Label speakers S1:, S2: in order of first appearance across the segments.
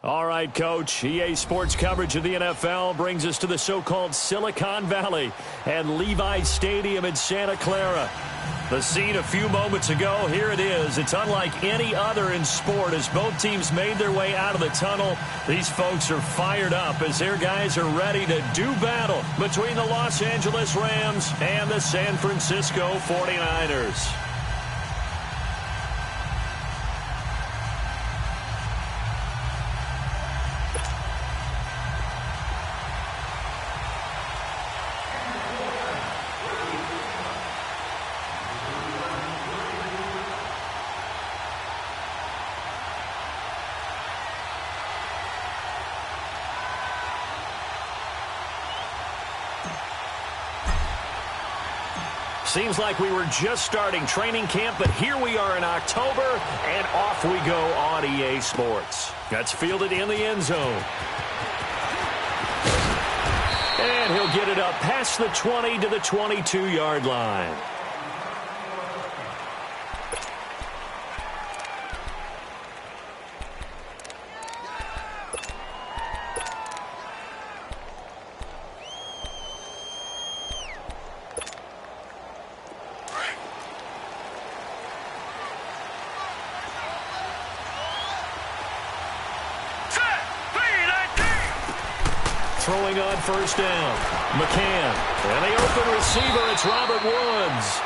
S1: All right, Coach. EA Sports coverage of the NFL brings us to the so-called Silicon Valley and Levi's Stadium in Santa Clara. The scene a few moments ago, here it is. It's unlike any other in sport as both teams made their way out of the tunnel. These folks are fired up as their guys are ready to do battle between the Los Angeles Rams and the San Francisco 49ers. Seems like we were just starting training camp, but here we are in October, and off we go on EA Sports. That's fielded in the end zone. And he'll get it up past the 20 to the 22-yard line. Throwing on first down. McCann. And the open receiver, it's Robert Woods.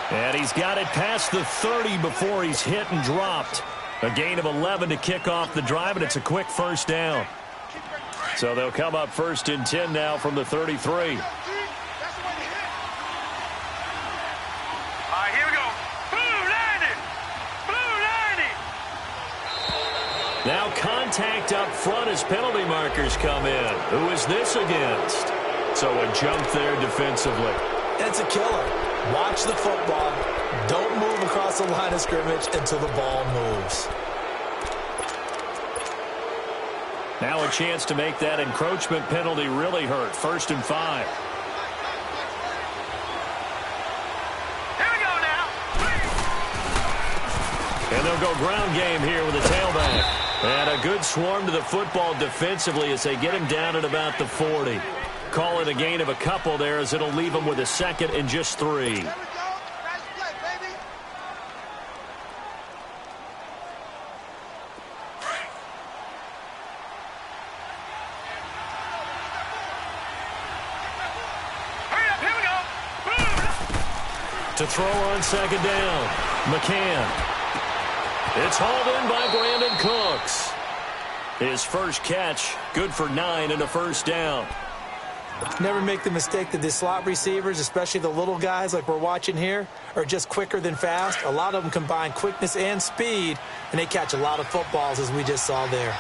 S1: And he's got it past the 30 before he's hit and dropped. A gain of 11 to kick off the drive, and it's a quick first down. So they'll come up first and 10 now from the 33. Now contact up front as penalty markers come in. Who is this against? So a jump there defensively.
S2: It's a killer. Watch the football. Don't move across the line of scrimmage until the ball moves.
S1: Now a chance to make that encroachment penalty really hurt. 1st and 5.
S3: Here we go now.
S1: And they'll go ground game here with a tailback. And a good swarm to the football defensively as they get him down at about the 40. Call it a gain of a couple there as it'll leave him with a 2nd and just 3. To throw on 2nd down, McCann. It's hauled in by Brandon Cooks. His first catch, good for 9 and a first down.
S2: Never make the mistake that the slot receivers, especially the little guys like we're watching here, are just quicker than fast. A lot of them combine quickness and speed, and they catch a lot of footballs, as we just saw there.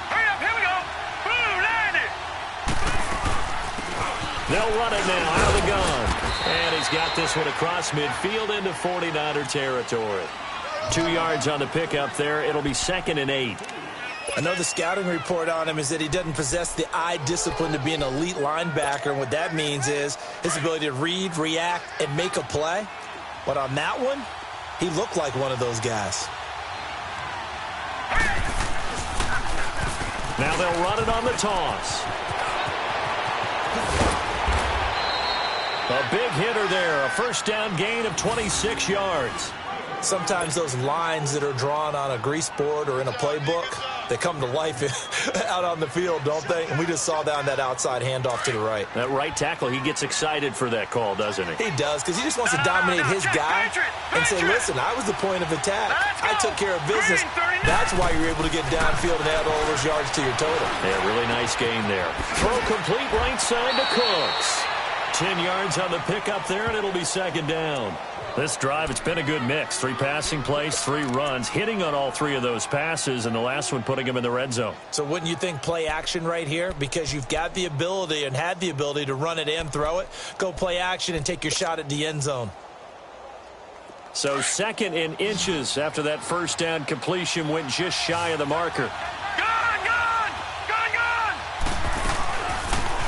S3: Hurry up, here we go. Boom, landed.
S1: They'll run it now out of the gun. And he's got this one across midfield into 49er territory. 2 yards on the pickup there. It'll be 2nd and 8.
S2: I know the scouting report on him is that he doesn't possess the eye discipline to be an elite linebacker. And what that means is his ability to read, react, and make a play. But on that one, he looked like one of those guys.
S1: Now they'll run it on the toss. A big hitter there, a first down gain of 26 yards.
S2: Sometimes those lines that are drawn on a grease board or in a playbook, they come to life out on the field, don't they? And we just saw that on that outside handoff to the right.
S1: That right tackle, he gets excited for that call, doesn't he?
S2: He does, because he just wants to dominate his guy and say, listen, I was the point of attack. I took care of business. That's why you're able to get downfield and add all those yards to your total.
S1: Yeah, really nice game there. Throw complete right side to Cooks. 10 yards on the pickup there, and it'll be 2nd down. This drive, it's been a good mix. 3 passing plays, 3 runs, hitting on all 3 of those passes, and the last one putting him in the red zone.
S2: So wouldn't you think play action right here? Because you've got the ability and had the ability to run it and throw it. Go play action and take your shot at the end zone.
S1: So 2nd and inches after that first down completion went just shy of the marker.
S3: Gone, gone, gone, gone.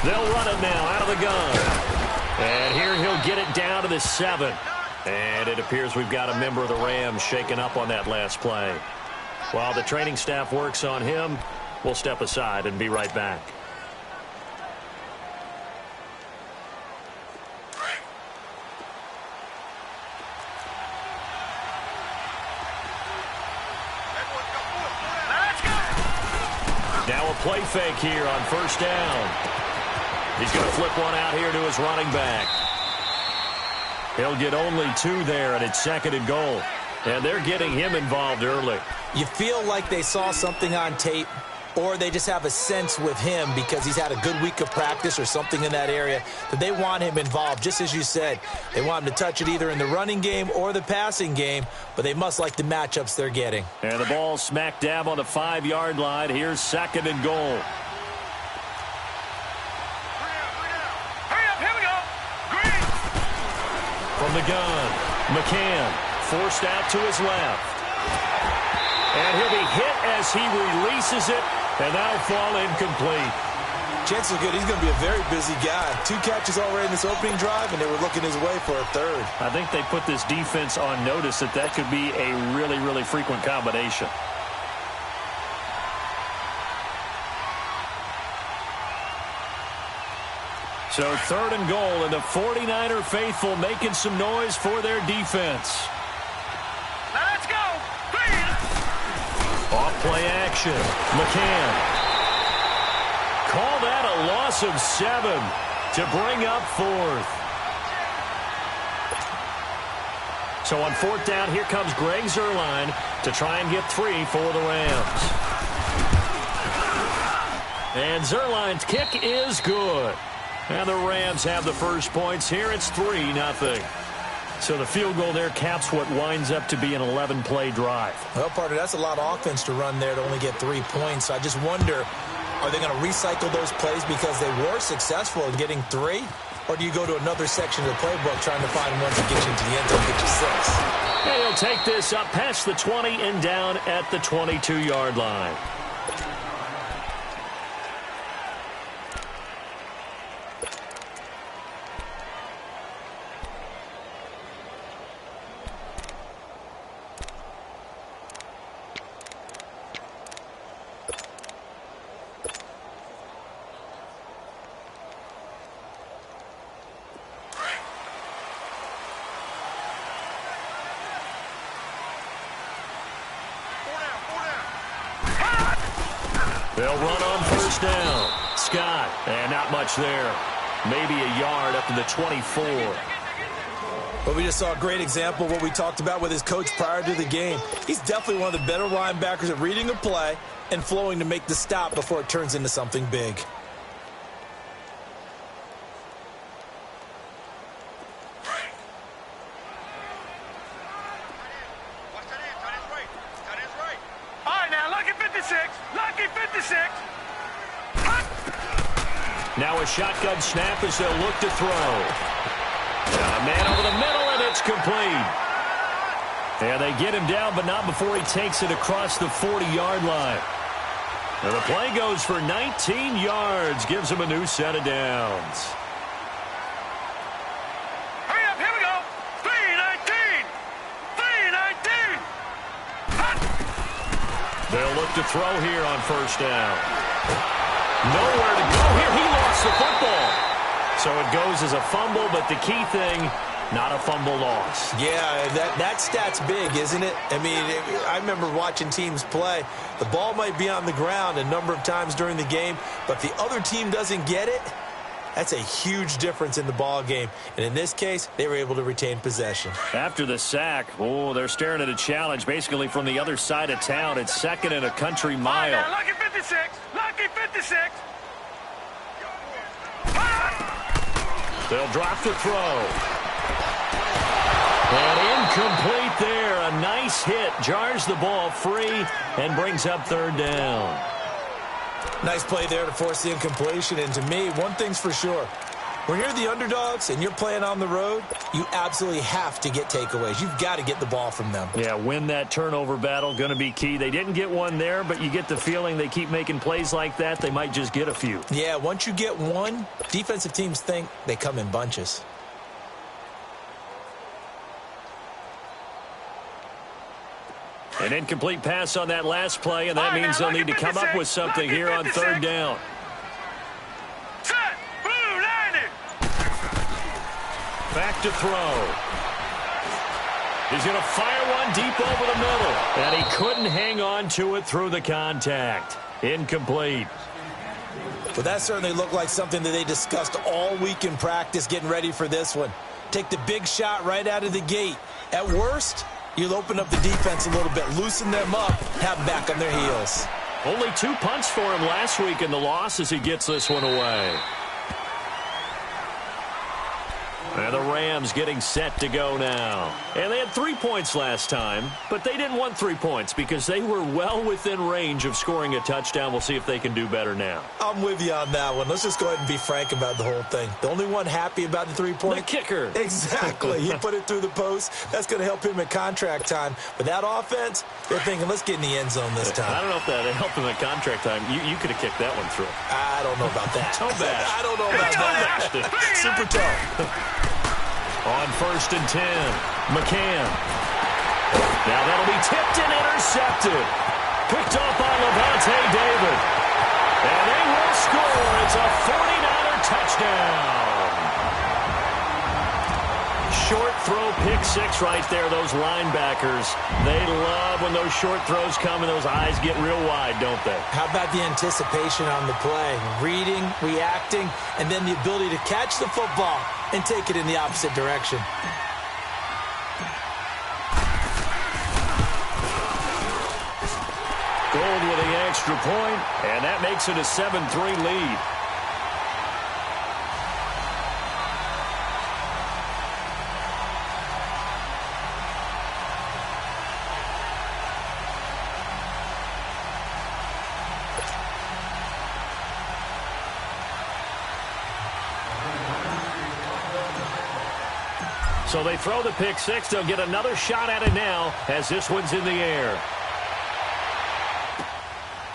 S1: They'll run it now out of the gun. And here he'll get it down to the 7. And it appears we've got a member of the Rams shaken up on that last play. While the training staff works on him, we'll step aside and be right back. Now a play fake here on first down. He's going to flip one out here to his running back. He'll get only 2 there, and it's 2nd and goal. And they're getting him involved early.
S2: You feel like they saw something on tape, or they just have a sense with him because he's had a good week of practice or something in that area that they want him involved. Just as you said, they want him to touch it either in the running game or the passing game, but they must like the matchups they're getting.
S1: And the ball smack dab on the 5-yard line. Here's 2nd and goal. From the gun, McCann forced out to his left. And he'll be hit as he releases it, and that'll fall incomplete.
S2: Chances are good he's going to be a very busy guy. 2 catches already in this opening drive, and they were looking his way for a 3rd.
S1: I think they put this defense on notice that could be a really, really frequent combination. So 3rd and goal, and the 49er faithful making some noise for their defense.
S3: Let's go.
S1: Off play action. McCann. Call that a loss of 7 to bring up 4th. So on 4th down, here comes Greg Zuerlein to try and get 3 for the Rams. And Zuerlein's kick is good. And the Rams have the first points here. It's 3-0. So the field goal there caps what winds up to be an 11-play drive.
S2: Well, partner, that's a lot of offense to run there to only get 3 points. I just wonder, are they going to recycle those plays because they were successful in getting 3? Or do you go to another section of the playbook trying to find ones that get you into the end zone, get you 6?
S1: And he'll take this up past the 20 and down at the 22-yard line. They'll run on first down. Scott, and not much there. Maybe a yard up to the 24.
S2: Well, we just saw a great example of what we talked about with his coach prior to the game. He's definitely one of the better linebackers at reading a play and flowing to make the stop before it turns into something big.
S1: Now a shotgun snap as they'll look to throw. A man over the middle, and it's complete. And they get him down, but not before he takes it across the 40-yard line. Now the play goes for 19 yards, gives him a new set of downs.
S3: Hurry up, here we go. 3-19. 3-19.
S1: They'll look to throw here on first down. Nowhere to go here. He lost the football. So it goes as a fumble, but the key thing, not a fumble loss.
S2: Yeah, that stat's big, isn't it? I mean, I remember watching teams play. The ball might be on the ground a number of times during the game, but if the other team doesn't get it, that's a huge difference in the ball game. And in this case, they were able to retain possession.
S1: After the sack, they're staring at a challenge basically from the other side of town. It's 2nd and a country mile.
S3: Now, lucky 56. Lucky 56.
S1: They'll drop the throw. And incomplete there. A nice hit. Jars the ball free and brings up 3rd down.
S2: Nice play there to force the incompletion. And to me, one thing's for sure. When you're the underdogs and you're playing on the road, you absolutely have to get takeaways. You've got to get the ball from them.
S1: Yeah, win that turnover battle, going to be key. They didn't get one there, but you get the feeling they keep making plays like that, they might just get a few.
S2: Yeah, once you get one, defensive teams think they come in bunches.
S1: An incomplete pass on that last play, and that means they'll need to come up with something here on third down.
S3: Set. Blue 90.
S1: Back to throw. He's going to fire one deep over the middle. And he couldn't hang on to it through the contact. Incomplete.
S2: Well, that certainly looked like something that they discussed all week in practice getting ready for this one. Take the big shot right out of the gate. At worst, you'll open up the defense a little bit, loosen them up, have them back on their heels.
S1: Only 2 punts for him last week in the loss as he gets this one away. And the Rams getting set to go now. And they had 3 points last time, but they didn't want 3 points because they were well within range of scoring a touchdown. We'll see if they can do better now.
S2: I'm with you on that one. Let's just go ahead and be frank about the whole thing. The only one happy about the 3-point?
S1: The kicker.
S2: Exactly. He put it through the post. That's going to help him at contract time. But that offense, they're thinking, let's get in the end zone this time.
S1: I don't know if that helped him at contract time. You could have kicked that one through.
S2: I don't know about that.
S1: Toe bash.
S2: I don't know about that. Super toe.
S1: On 1st and 10, McCann. Now that'll be tipped and intercepted. Picked off by Levante David. And they will score. It's a 49er touchdown. Short throw pick six right there, those linebackers. They love when those short throws come and those eyes get real wide, don't they?
S2: How about the anticipation on the play? Reading, reacting, and then the ability to catch the football and take it in the opposite direction.
S1: Gold with the extra point, and that makes it a 7-3 lead. So they throw the pick six. They'll get another shot at it now as this one's in the air.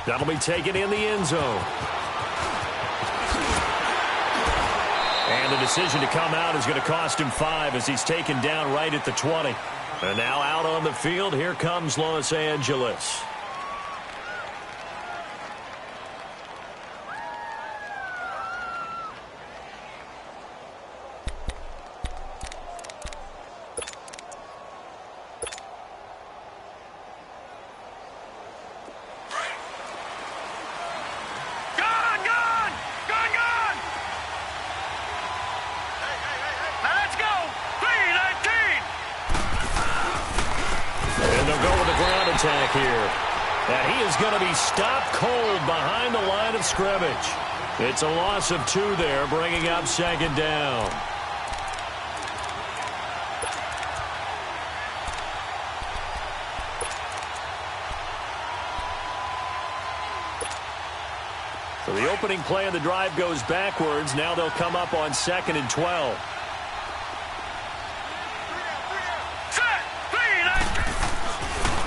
S1: That'll be taken in the end zone. And the decision to come out is going to cost him 5 as he's taken down right at the 20. And now out on the field, here comes Los Angeles. Attack here. And he is going to be stopped cold behind the line of scrimmage. It's a loss of 2 there, bringing up 2nd down. So the opening play of the drive goes backwards. Now they'll come up on 2nd and 12.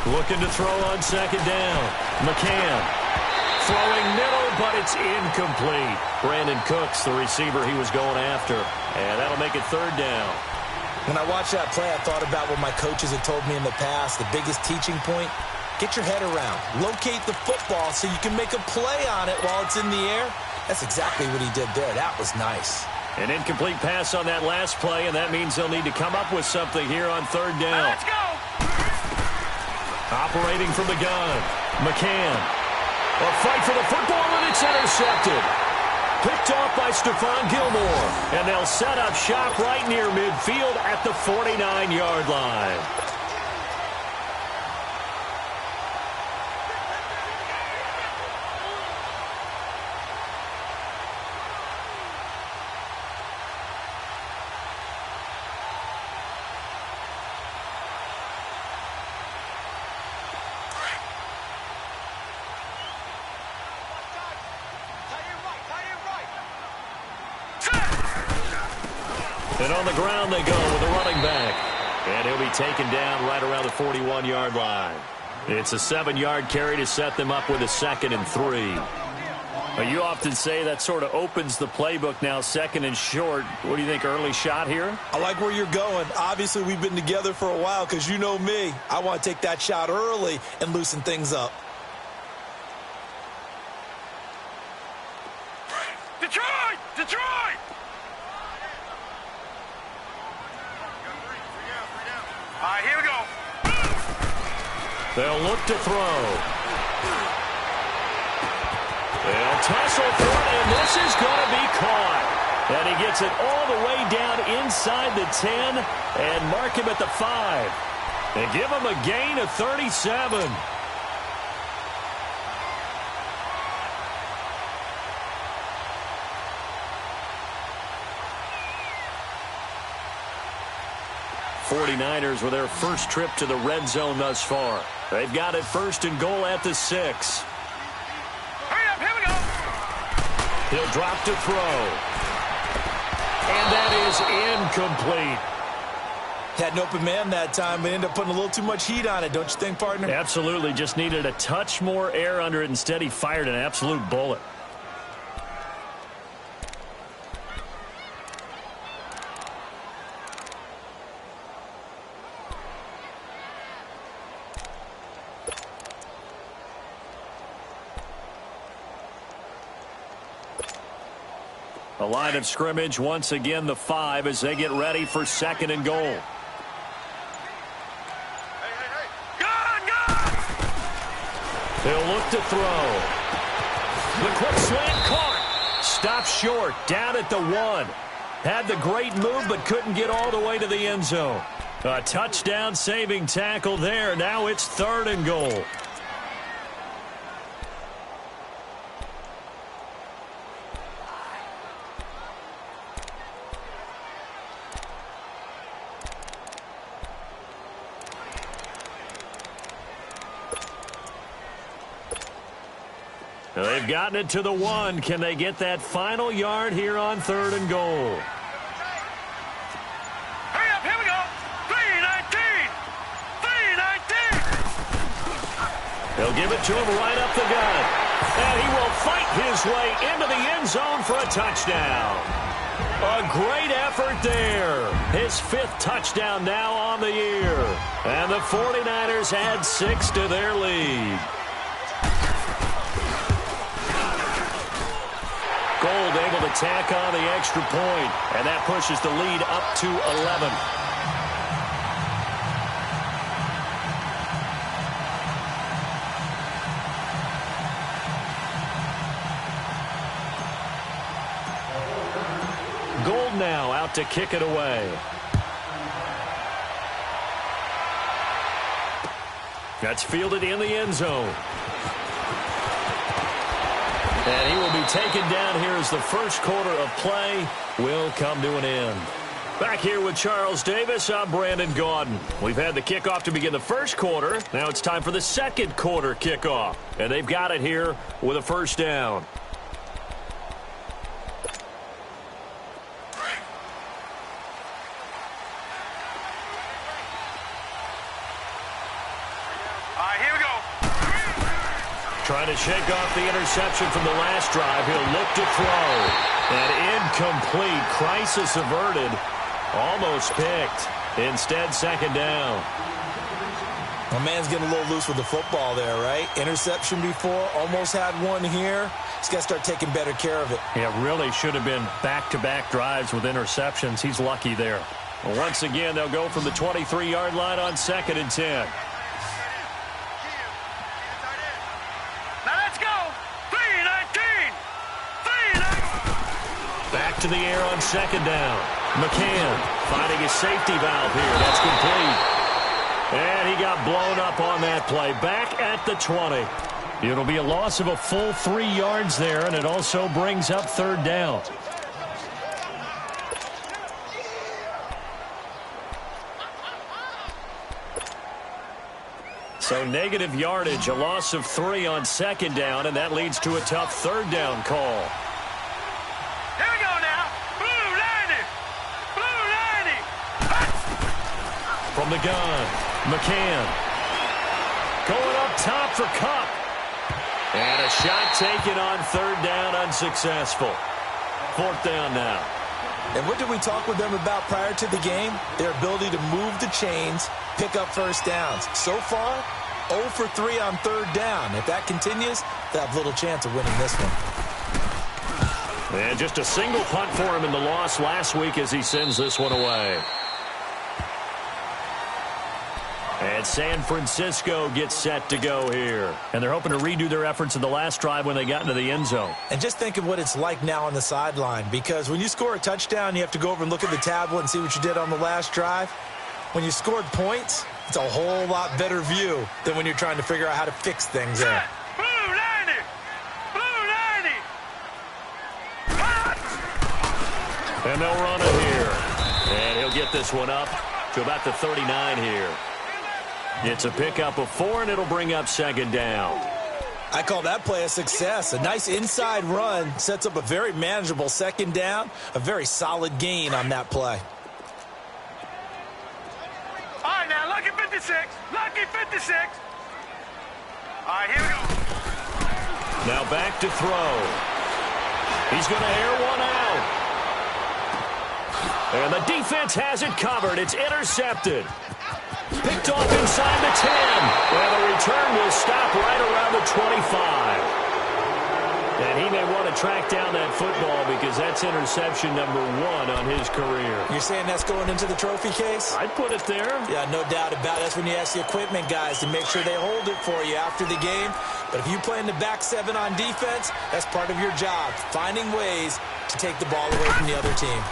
S1: Looking to throw on 2nd down. McCann throwing middle, but it's incomplete. Brandon Cooks, the receiver he was going after. And that'll make it 3rd down.
S2: When I watched that play, I thought about what my coaches had told me in the past. The biggest teaching point, get your head around. Locate the football so you can make a play on it while it's in the air. That's exactly what he did there. That was nice.
S1: An incomplete pass on that last play, and that means they'll need to come up with something here on 3rd down.
S3: Let's go!
S1: Operating from the gun, McCann. A fight for the football, and it's intercepted. Picked off by Stephon Gilmore. And they'll set up shop right near midfield at the 49-yard line. And on the ground they go with a running back. And he'll be taken down right around the 41-yard line. It's a 7-yard carry to set them up with a 2nd and 3. Well, you often say that sort of opens the playbook now, second and short. What do you think, early shot here?
S2: I like where you're going. Obviously, we've been together for a while because you know me. I want to take that shot early and loosen things up.
S3: Detroit! Detroit! All right, here we go.
S1: They'll look to throw. They'll tussle for it, and this is going to be caught. And he gets it all the way down inside the 10 and mark him at the 5. And give him a gain of 37. '49ers with their first trip to the red zone thus far. They've got it first and goal at the 6.
S3: Hurry up, here we go.
S1: He'll drop to throw. And that is incomplete.
S2: Had an open man that time, but ended up putting a little too much heat on it, don't you think, partner?
S1: Absolutely. Just needed a touch more air under it. Instead, he fired an absolute bullet. The line of scrimmage, once again, the 5 as they get ready for second and goal. They'll look to throw. The quick slant caught. Stopped short, down at the 1. Had the great move, but couldn't get all the way to the end zone. A touchdown saving tackle there. Now it's third and goal. They've gotten it to the 1. Can they get that final yard here on third and goal?
S3: Hurry up, here we go. 319. 319.
S1: They'll give it to him right up the gut. And he will fight his way into the end zone for a touchdown. A great effort there. His 5th touchdown now on the year. And the 49ers add 6 to their lead. Gold able to tack on the extra point, and that pushes the lead up to 11. Gold now out to kick it away. That's fielded in the end zone. And he will be taken down here as the first quarter of play will come to an end. Back here with Charles Davis, I'm Brandon Gaudin. We've had the kickoff to begin the first quarter. Now it's time for the second quarter kickoff. And they've got it here with a first down. Trying to shake off the interception from the last drive. He'll look to throw. And incomplete. Crisis averted. Almost picked. Instead, second down.
S2: My man's getting a little loose with the football there, right? Interception before. Almost had one here. He's got to start taking better care of it.
S1: Yeah, really should have been back-to-back drives with interceptions. He's lucky there. Well, once again, they'll go from the 23-yard line on second and 10. Back to the air on second down. McCann finding his safety valve here. That's complete. And he got blown up on that play. Back at the 20. It'll be a loss of a full 3 yards there, and it also brings up third down. So negative yardage, a loss of 3 on second down, and that leads to a tough third down call. From the gun, McCann going up top for Cup. And a shot taken on third down, unsuccessful. Fourth down now.
S2: And what did we talk with them about prior to the game? Their ability to move the chains, pick up first downs. So far, 0 for 3 on third down. If that continues, they'll have little chance of winning this one.
S1: And just a single punt for him in the loss last week as he sends this one away. And San Francisco gets set to go here. And they're hoping to redo their efforts in the last drive when they got into the end zone. And
S2: just think of what it's like now on the sideline, because when you score a touchdown, you have to go over and look at the tablet and see what you did on the last drive. When you scored points, it's a whole lot better view than when you're trying to figure out how to fix things there.
S3: Blue 90! Blue 90!
S1: And they'll run it here. And he'll get this one up to about the 39 here. It's a pickup of 4, and it'll bring up second down.
S2: I call that play a success. A nice inside run sets up a very manageable second down. A very solid gain on that play.
S3: All right, now, lucky 56. Lucky 56. All right, here we go.
S1: Now back to throw. He's going to air one out. And the defense has it covered. It's intercepted. Picked off inside the 10. And the return will stop right around the 25. And he may want to track down that football because that's interception number 1 on his career.
S2: You're saying that's going into the trophy case?
S1: I'd put it there.
S2: Yeah, no doubt about it. That's when you ask the equipment guys to make sure they hold it for you after the game. But if you play in the back 7 on defense, that's part of your job, finding ways to take the ball away from the other team.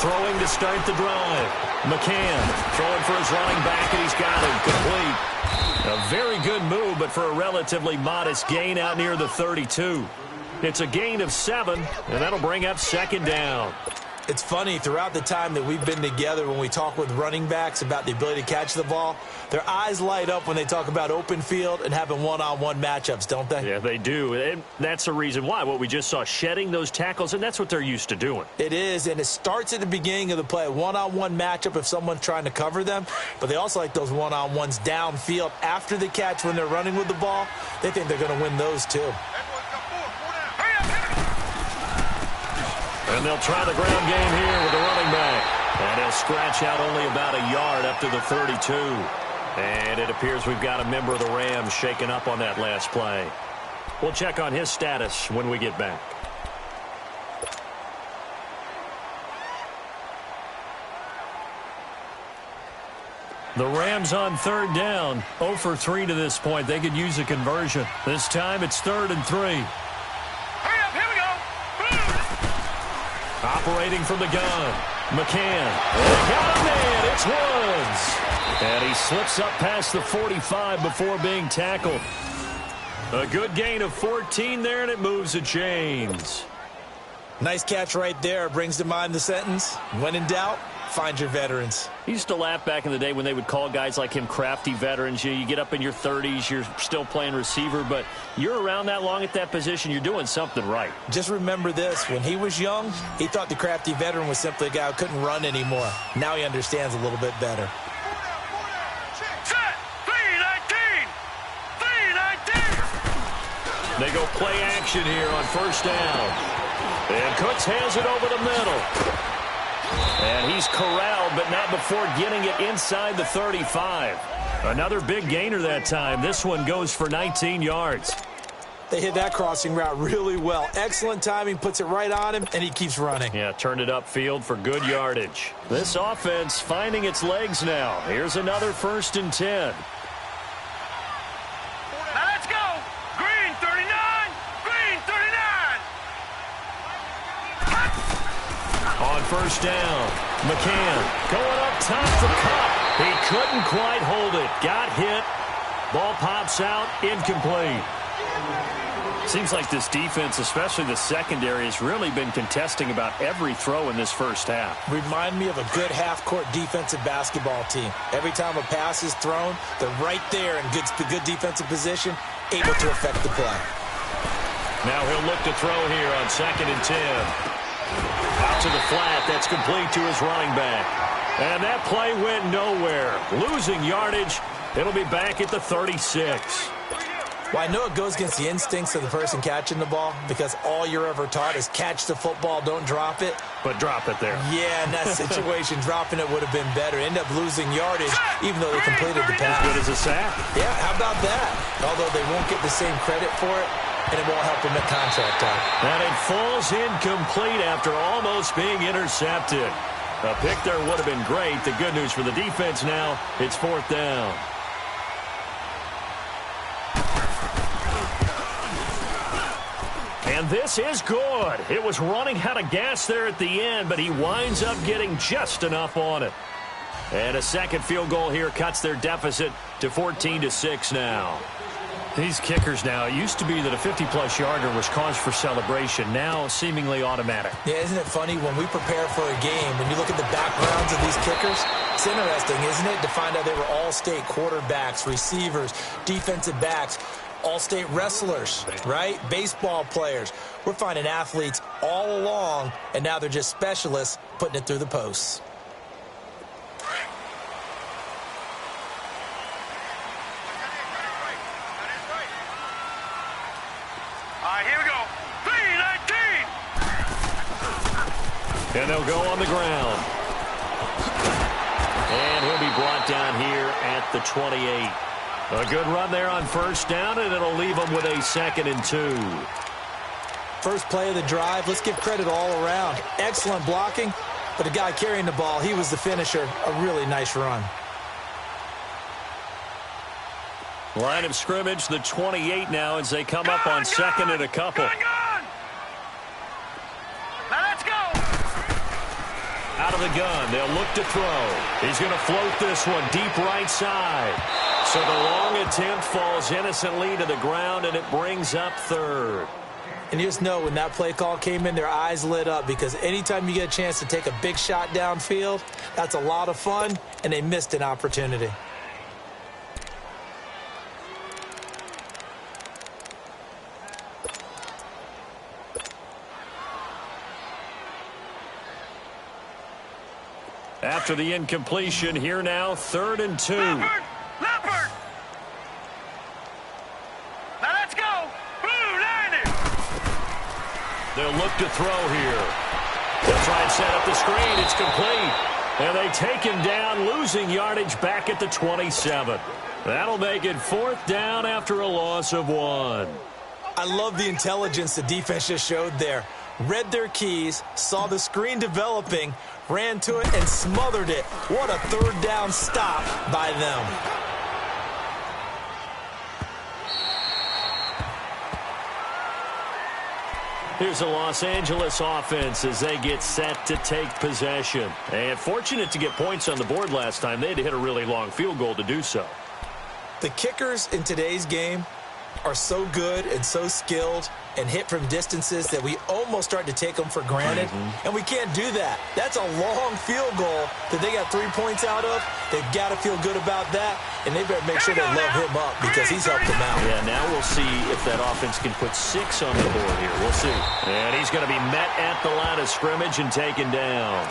S1: Throwing to start the drive. McCann throwing for his running back, and he's got him complete. A very good move, but for a relatively modest gain out near the 32. It's a gain of 7, and that'll bring up second down.
S2: It's funny, throughout the time that we've been together, when we talk with running backs about the ability to catch the ball, their eyes light up when they talk about open field and having one-on-one matchups, don't they?
S1: Yeah, they do. And that's the reason why. What we just saw, shedding those tackles, and that's what they're used to doing.
S2: It is, and it starts at the beginning of the play. One-on-one matchup if someone's trying to cover them, but they also like those one-on-ones downfield after the catch when they're running with the ball. They think they're going to win those, too.
S1: And they'll try the ground game here with the running back. And he'll scratch out only about a yard up to the 32. And it appears we've got a member of the Rams shaken up on that last play. We'll check on his status when we get back. The Rams on third down, 0 for 3 to this point. They could use a conversion. This time it's 3rd and 3. Operating from the gun. McCann. Got a man. It's Woods. And he slips up past the 45 before being tackled. A good gain of 14 there, and it moves the chains.
S2: Nice catch right there. Brings to mind the sentence, when in doubt, find your veterans.
S1: He used to laugh back in the day when they would call guys like him crafty veterans. You get up in your 30s, you're still playing receiver, but you're around that long at that position, you're doing something right.
S2: Just remember this. When he was young, he thought the crafty veteran was simply a guy who couldn't run anymore. Now he understands a little bit better.
S3: Set! 319! 319!
S1: They go play action here on first down. And Cooks hands it over the middle. And he's corralled, but not before getting it inside the 35. Another big gainer that time. This one goes for 19 yards.
S2: They hit that crossing route really well. Excellent timing, puts it right on him, and he keeps running.
S1: Yeah, turned it upfield for good yardage. This offense finding its legs now. Here's another 1st and 10.
S3: Now let's go! Green 39! Green 39!
S1: On first down, McCann going up top for Cup. He couldn't quite hold it. Got hit. Ball pops out, incomplete. Seems like this defense, especially the secondary, has really been contesting about every throw in this first half.
S2: Remind me of a good half-court defensive basketball team. Every time a pass is thrown, they're right there in good defensive position, able to affect the play.
S1: Now he'll look to throw here on 2nd and 10. Out to the flat. That's complete to his running back. And that play went nowhere. Losing yardage. It'll be back at the 36.
S2: Well, I know it goes against the instincts of the person catching the ball because all you're ever taught is catch the football, don't drop it.
S1: But drop it there.
S2: Yeah, in that situation, dropping it would have been better. End up losing yardage, even though they completed the pass.
S1: As good as a sack.
S2: Yeah, how about that? Although they won't get the same credit for it, and it won't help them at contract time.
S1: And it falls incomplete after almost being intercepted. A pick there would have been great. The good news for the defense now, it's 4th down. And this is good. It was running out of gas there at the end, but he winds up getting just enough on it. And a second field goal here cuts their deficit to 14-6 now. These kickers now, it used to be that a 50-plus yarder was cause for celebration. Now seemingly automatic.
S2: Yeah, isn't it funny when we prepare for a game, when you look at the backgrounds of these kickers, it's interesting, isn't it, to find out they were all-state quarterbacks, receivers, defensive backs, all-state wrestlers, right? Baseball players. We're finding athletes all along, and now they're just specialists putting it through the posts.
S3: All right, here we go. 3-19.
S1: And they'll go on the ground. And he'll be brought down here at the 28. A good run there on first down, and it'll leave them with a 2nd and 2.
S2: First play of the drive, let's give credit all around. Excellent blocking, but the guy carrying the ball, he was the finisher. A really nice run.
S1: Line of scrimmage, the 28 now as they come up on 2nd and a couple.
S3: Now let's go.
S1: Out of the gun, they'll look to throw. He's going to float this one deep right side. So the long attempt falls innocently to the ground, and it brings up 3rd.
S2: And you just know when that play call came in, their eyes lit up because anytime you get a chance to take a big shot downfield, that's a lot of fun, and they missed an opportunity.
S1: After the incompletion, here now, 3rd and 2.
S3: Leopard. Now let's go. Blue 90.
S1: They'll look to throw here. They'll try and set up the screen. It's complete. And they take him down, losing yardage back at the 27. That'll make it 4th down after a loss of 1.
S2: I love the intelligence the defense just showed there. Read their keys, saw the screen developing, ran to it, and smothered it. What a 3rd down stop by them.
S1: Here's the Los Angeles offense as they get set to take possession. And fortunate to get points on the board last time. They had to hit a really long field goal to do so.
S2: The kickers in today's game are so good and so skilled and hit from distances that we almost start to take them for granted. And we can't do that. That's a long field goal that they got 3 points out of. They've got to feel good about that, and they better make sure they love him up because he's helped them out.
S1: Yeah, now we'll see if that offense can put 6 on the board here. We'll see. And he's going to be met at the line of scrimmage and taken down.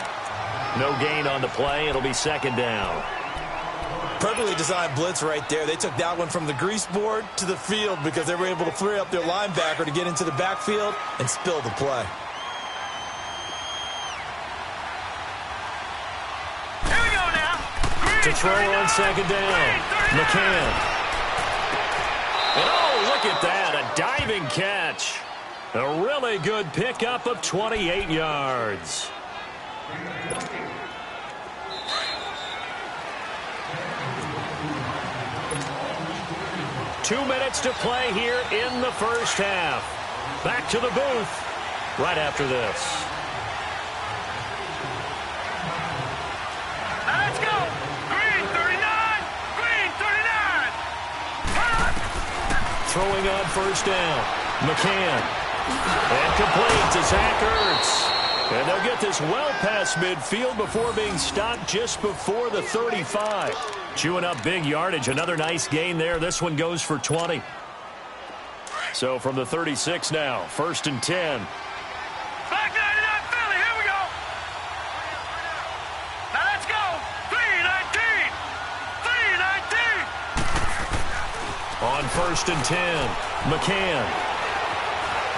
S1: No gain on the play. It'll be 2nd down.
S2: Perfectly designed blitz right there. They took that one from the grease board to the field because they were able to free up their linebacker to get into the backfield and spill the play.
S3: Here we go now.
S1: To throw on 2nd down. McCann. And oh, look at that. A diving catch. A really good pickup of 28 yards. Two minutes to play here in the first half. Back to the booth right after this.
S3: Now let's go. Green 39. Green 39.
S1: Throwing on first down. McCann. And complete to Zach Ertz. And they'll get this well past midfield before being stopped just before the 35. Chewing up big yardage. Another nice gain there. This one goes for 20. So from the 36 now, 1st and 10.
S3: Back 99 Philly. Here we go. Now let's go. 3-19. 3-19.
S1: On 1st and 10, McCann.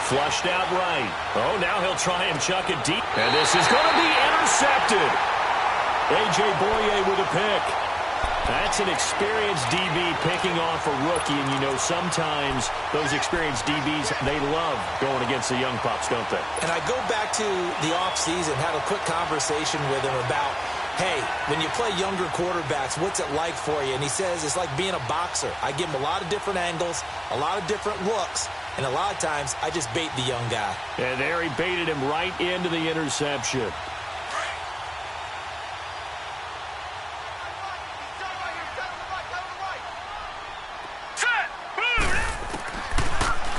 S1: Flushed out right. Oh, now he'll try and chuck it deep. And this is going to be intercepted. A.J. Boye with a pick. That's an experienced DB picking off a rookie, and you know sometimes those experienced DBs, they love going against the young pups, don't they?
S2: And I go back to the offseason, had a quick conversation with him about, hey, when you play younger quarterbacks, what's it like for you? And he says it's like being a boxer. I give him a lot of different angles, a lot of different looks, and a lot of times I just bait the young guy.
S1: And there he baited him right into the interception.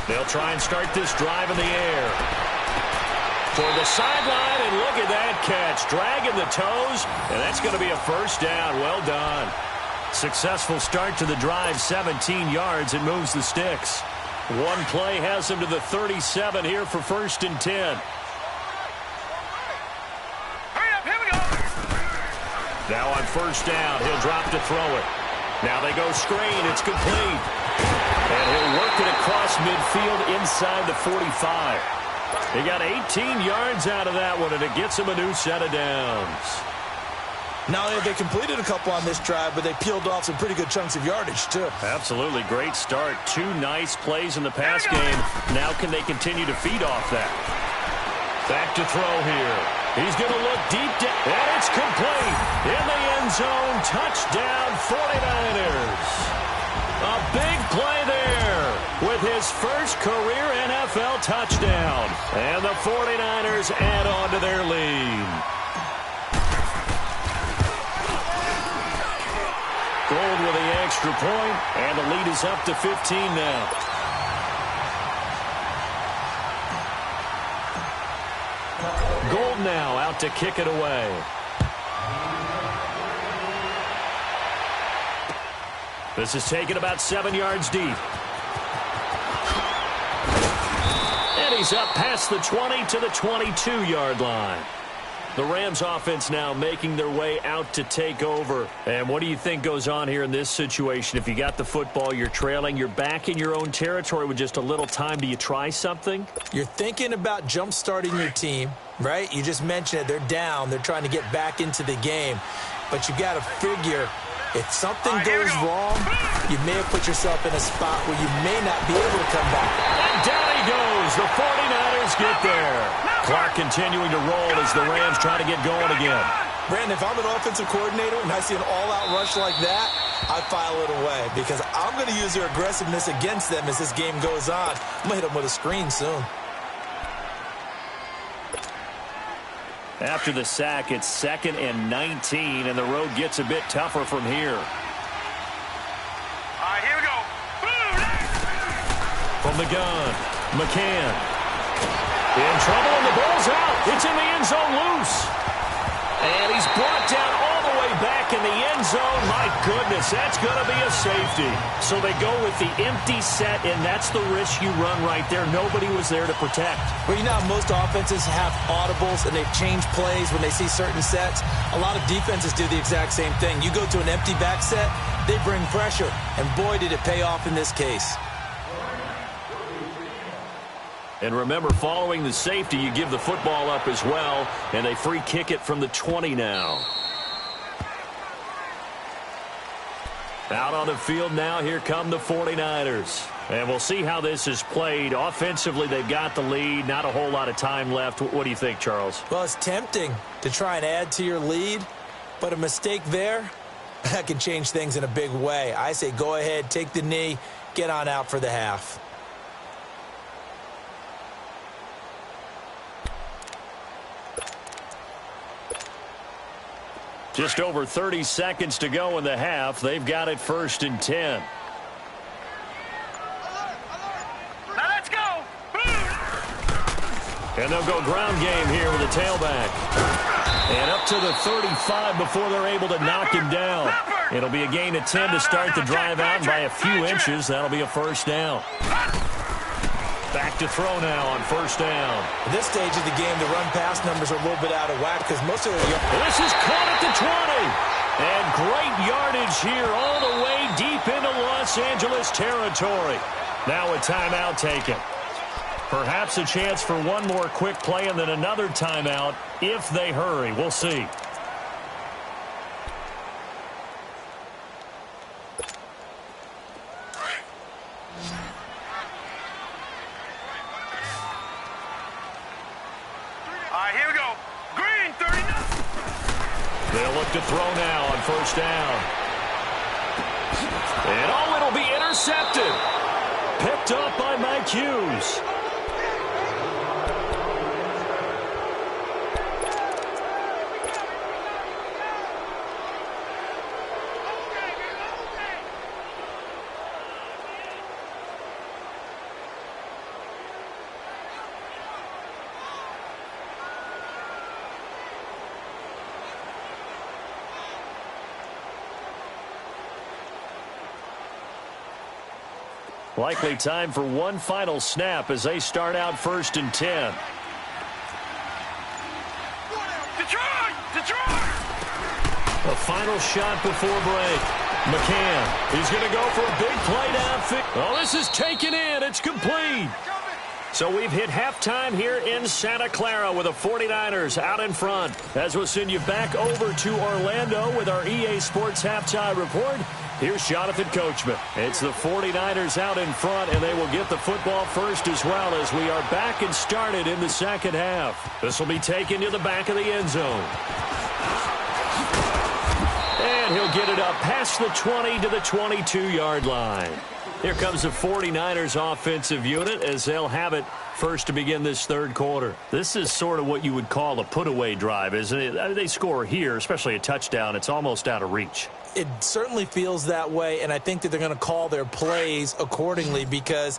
S1: They'll try and start this drive in the air. For the sideline, and look at that catch. Dragging the toes, and that's going to be a first down. Well done. Successful start to the drive, 17 yards. It moves the sticks. One play has him to the 37 here for 1st and 10.
S3: Hurry up, here we go.
S1: Now on 1st down, he'll drop to throw it. Now they go screen. It's complete. And he'll work it across midfield inside the 45. He got 18 yards out of that one, and it gets him a new set of downs.
S2: Not only have they completed a couple on this drive, but they peeled off some pretty good chunks of yardage, too.
S1: Absolutely. Great start. 2 nice plays in the pass game. Now can they continue to feed off that? Back to throw here. He's going to look deep down, and it's complete. In the end zone, touchdown 49ers. A big play there with his first career NFL touchdown. And the 49ers add on to their lead. Gold with the extra point, and the lead is up to 15 now. Gold now out to kick it away. This is taken about 7 yards deep. And he's up past the 20 to the 22-yard line. The Rams offense now making their way out to take over. And what do you think goes on here in this situation? If you got the football, you're trailing, you're back in your own territory with just a little time. Do you try something?
S2: You're thinking about jump-starting your team, right? You just mentioned it. They're down. They're trying to get back into the game. But you got to figure if something goes wrong, you may have put yourself in a spot where you may not be able to come back.
S1: And down he goes. The 49ers get there. Clock continuing to roll as the Rams try to get going again.
S2: Brandon, if I'm an offensive coordinator and I see an all-out rush like that, I file it away because I'm going to use their aggressiveness against them as this game goes on. I'm going to hit them with a screen soon.
S1: After the sack, it's 2nd and 19, and the road gets a bit tougher from here.
S3: All right, here we go.
S1: From the gun, McCann. In trouble, and the ball's out. It's in the end zone loose. And he's brought down all the way back in the end zone. My goodness, that's going to be a safety. So they go with the empty set, and that's the risk you run right there. Nobody was there to protect.
S2: Well, you know how most offenses have audibles, and they've changed plays when they see certain sets. A lot of defenses do the exact same thing. You go to an empty back set, they bring pressure. And boy, did it pay off in this case.
S1: And remember, following the safety, you give the football up as well, and they free kick it from the 20 now. Out on the field now, here come the 49ers. And we'll see how this is played. Offensively, they've got the lead. Not a whole lot of time left. What do you think, Charles?
S2: Well, it's tempting to try and add to your lead, but a mistake there, that can change things in a big way. I say go ahead, take the knee, get on out for the half.
S1: Just over 30 seconds to go in the half. They've got it 1st and 10.
S3: Now let's go.
S1: And they'll go ground game here with a tailback. And up to the 35 before they're able to knock him down. It'll be a gain of 10 to start the drive out, and by a few inches, that'll be a first down. Back to throw now on 1st down.
S2: At this stage of the game, the run-pass numbers are a little bit out of whack because most of the...
S1: This is caught at the 20. And great yardage here all the way deep into Los Angeles territory. Now a timeout taken. Perhaps a chance for one more quick play and then another timeout if they hurry. We'll see.
S3: All right, here we go. Green, 39.
S1: They'll look to throw now on first down. And oh, it'll be intercepted. Picked up by Mike Hughes. Likely time for one final snap as they start out 1st and 10.
S3: Detroit! Detroit!
S1: A final shot before break. McCann, he's going to go for a big play downfield. Oh, this is taken in. It's complete. So we've hit halftime here in Santa Clara with the 49ers out in front. As we'll send you back over to Orlando with our EA Sports Halftime Report. Here's Jonathan Coachman. It's the 49ers out in front, and they will get the football first as well as we are back and started in the second half. This will be taken to the back of the end zone. And he'll get it up past the 20 to the 22-yard line. Here comes the 49ers offensive unit as they'll have it first to begin this third quarter. This is sort of what you would call a put-away drive, isn't it? They score here, especially a touchdown. It's almost out of reach.
S2: It certainly feels that way, and I think that they're going to call their plays accordingly because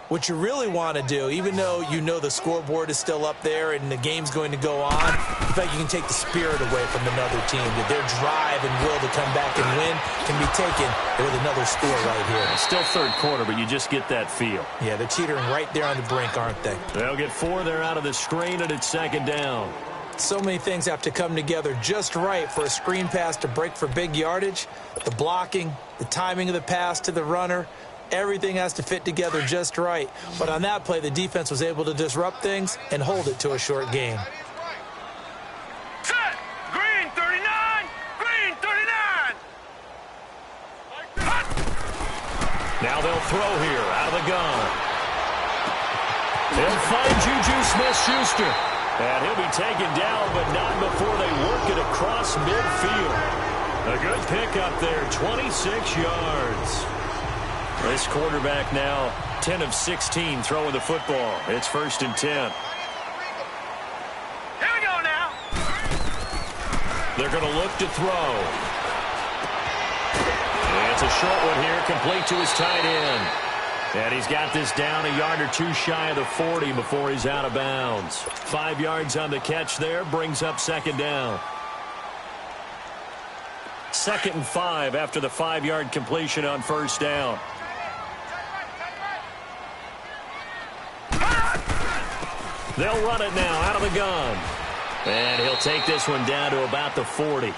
S2: what you really want to do, even though you know the scoreboard is still up there and the game's going to go on, in fact, you can take the spirit away from another team. That their drive and will to come back and win can be taken with another score right here.
S1: It's still third quarter, but you just get that feel.
S2: Yeah, they're teetering right there on the brink, aren't they?
S1: They'll get 4 there out of the screen, and it's second down.
S2: So many things have to come together just right for a screen pass to break for big yardage. The blocking, the timing of the pass to the runner, everything has to fit together just right. But on that play, the defense was able to disrupt things and hold it to a short game.
S3: Set! Green, 39! Green, 39! Hot!
S1: Now they'll throw here out of the gun. They'll find Juju Smith-Schuster. And he'll be taken down, but not before they work it across midfield. A good pickup there, 26 yards. This quarterback now 10 of 16 throwing the football. It's 1st and 10.
S3: Here we go now.
S1: They're going to look to throw. And it's a short one here, complete to his tight end. And he's got this down a yard or two shy of the 40 before he's out of bounds. 5 yards on the catch there, brings up second down. 2nd and 5 after the 5-yard completion on first down. They'll run it now out of the gun. And he'll take this one down to about the 40.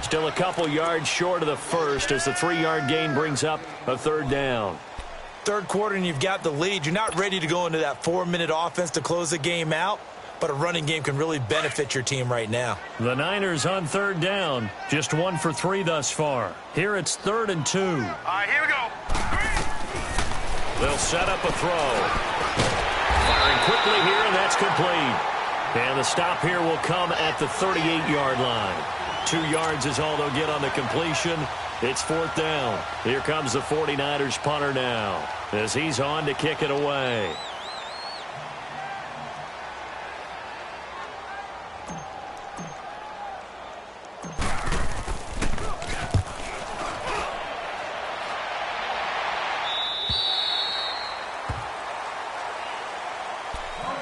S1: Still a couple yards short of the first as the 3-yard gain brings up a third down.
S2: Third quarter and you've got the lead. You're not ready to go into that 4-minute offense to close the game out, but a running game can really benefit your team right now.
S1: The Niners on third down, just 1 for 3 thus far. Here it's 3rd and 2.
S3: All right, here we go.
S1: They'll set up a throw. Firing quickly here, and that's complete. And the stop here will come at the 38-yard line. 2 yards is all they'll get on the completion. It's 4th down. Here comes the 49ers punter now as he's on to kick it away.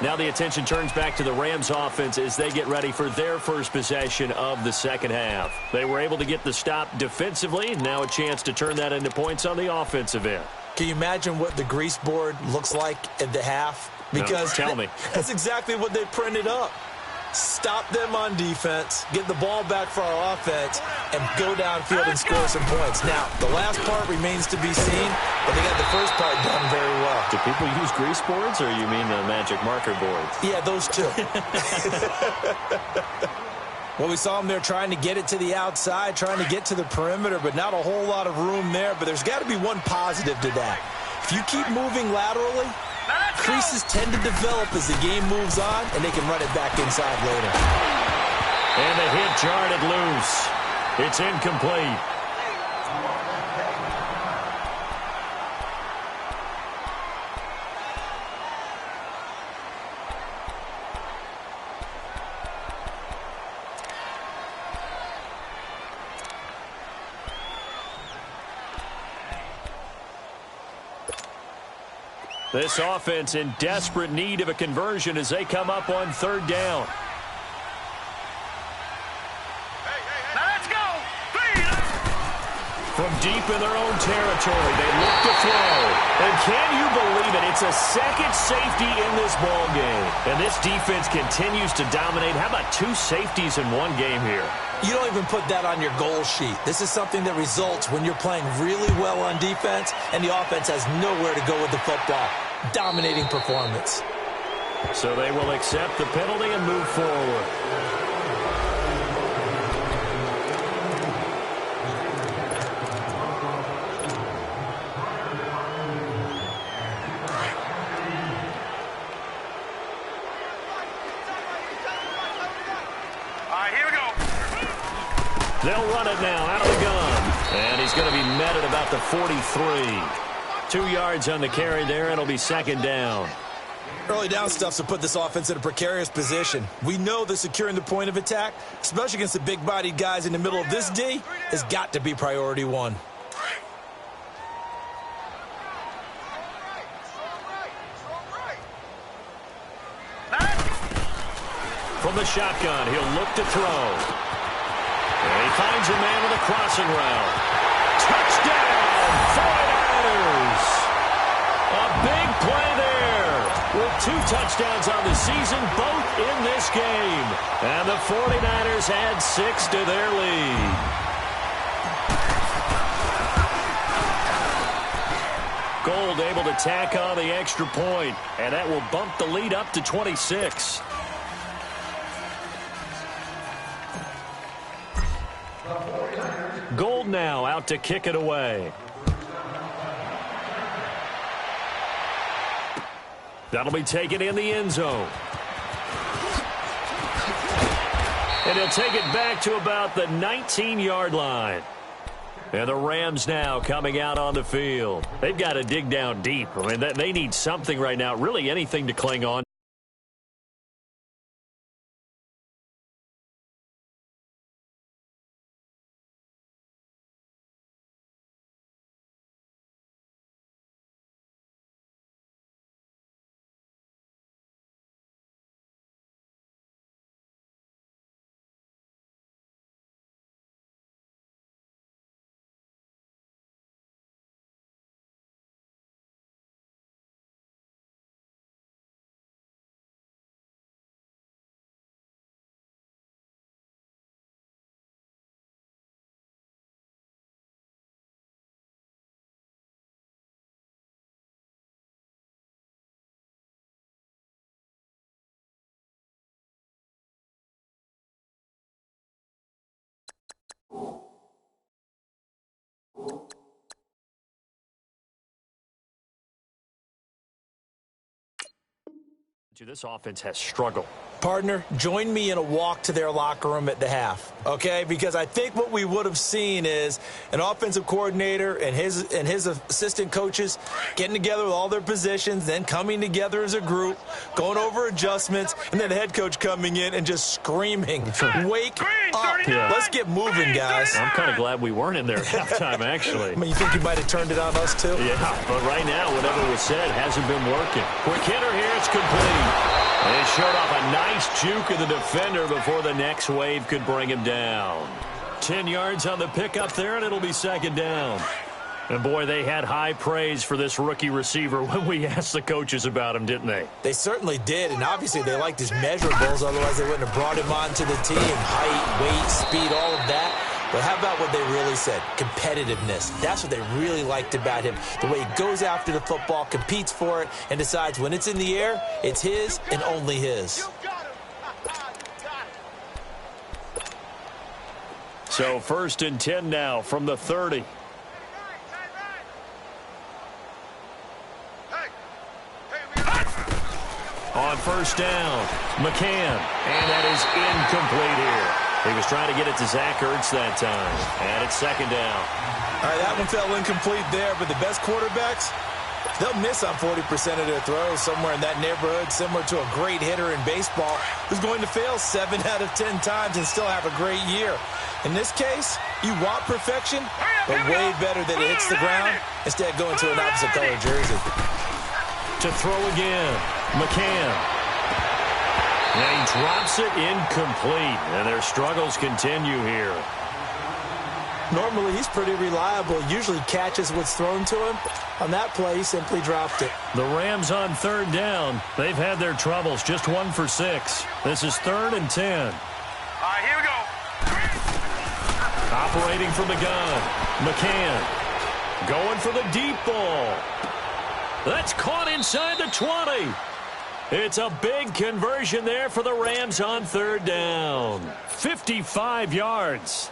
S1: Now the attention turns back to the Rams offense as they get ready for their first possession of the second half. They were able to get the stop defensively. Now a chance to turn that into points on the offensive end.
S2: Can you imagine what the grease board looks like at the half? Because
S1: no, tell me.
S2: That's exactly what they printed up. stop them on defense, get the ball back for our offense, and go downfield and score some points. Now, the last part remains to be seen, but they got the first part done very well.
S1: Do people use grease boards, or you mean the magic marker boards?
S2: Yeah, those two. Well, we saw them there trying to get it to the outside, trying to get to the perimeter, but not a whole lot of room there. But there's got to be one positive to that. If you keep moving laterally, creases tend to develop as the game moves on, and they can run it back inside later.
S1: And the hit jarred it loose. It's incomplete. This offense in desperate need of a conversion as they come up on third down.
S3: Let's go.
S1: From deep in their own territory, they look to throw. And can you believe it? It's a second safety in this ball game. And this defense continues to dominate. How about two safeties in one game here?
S2: You don't even put that on your goal sheet. This is something that results when you're playing really well on defense and the offense has nowhere to go with the football. Dominating performance.
S1: So they will accept the penalty and move forward.
S3: All right, here we go.
S1: They'll run it now out of the gun. And he's going to be met at about the 43. 2 yards on the carry there, and it'll be second down.
S2: Early down stuff's to put this offense in a precarious position. We know that securing the point of attack, especially against the big-bodied guys in the middle of this D, has got to be priority one.
S1: From the shotgun, he'll look to throw. And he finds a man with a crossing route. Touchdown, 49ers! A big play there with 2 touchdowns on the season, both in this game. And the 49ers add 6 to their lead. Gold able to tack on the extra point, and that will bump the lead up to 26. Gold now out to kick it away. That'll be taken in the end zone. And he'll take it back to about the 19-yard line. And the Rams now coming out on the field. They've got to dig down deep. I mean, they need something right now, really anything to cling on. This offense has struggled.
S2: Partner, join me in a walk to their locker room at the half, okay? Because I think what we would have seen is an offensive coordinator and his assistant coaches getting together with all their positions, then coming together as a group, going over adjustments, and then the head coach coming in and just screaming, wake up.
S1: Yeah.
S2: Let's get moving, guys.
S1: I'm kind of glad we weren't in there at halftime, actually.
S2: I mean, you think you might have turned it on us, too?
S1: Yeah, but right now, whatever was said hasn't been working. Quick hitter here, it's complete. And he showed off a nice juke of the defender before the next wave could bring him down. 10 yards on the pickup there, and it'll be second down. And, boy, they had high praise for this rookie receiver when we asked the coaches about him, didn't they?
S2: They certainly did, and obviously they liked his measurables, otherwise they wouldn't have brought him onto the team. Height, weight, speed, all of that. But how about what they really said? Competitiveness. That's what they really liked about him. The way he goes after the football, competes for it, and decides when it's in the air, it's his and only his.
S1: So 1st and 10 now from the 30. On 1st down, McCann, and that is incomplete here. He was trying to get it to Zach Ertz that time, and it's 2nd down.
S2: All right, that one fell incomplete there, but the best quarterbacks, they'll miss on 40% of their throws, somewhere in that neighborhood, similar to a great hitter in baseball who's going to fail 7 out of 10 times and still have a great year. In this case, you want perfection, but way better that it hits the ground instead of going to an opposite color jersey.
S1: To throw again, McCann. And he drops it incomplete, and their struggles continue here.
S2: Normally, he's pretty reliable. Usually catches what's thrown to him. On that play, he simply dropped it.
S1: The Rams on 3rd down. They've had their troubles, just 1 for 6. This is 3rd and 10.
S3: All right, here we go.
S1: Operating from the gun, McCann. Going for the deep ball. That's caught inside the 20. It's a big conversion there for the Rams on 3rd down. 55 yards.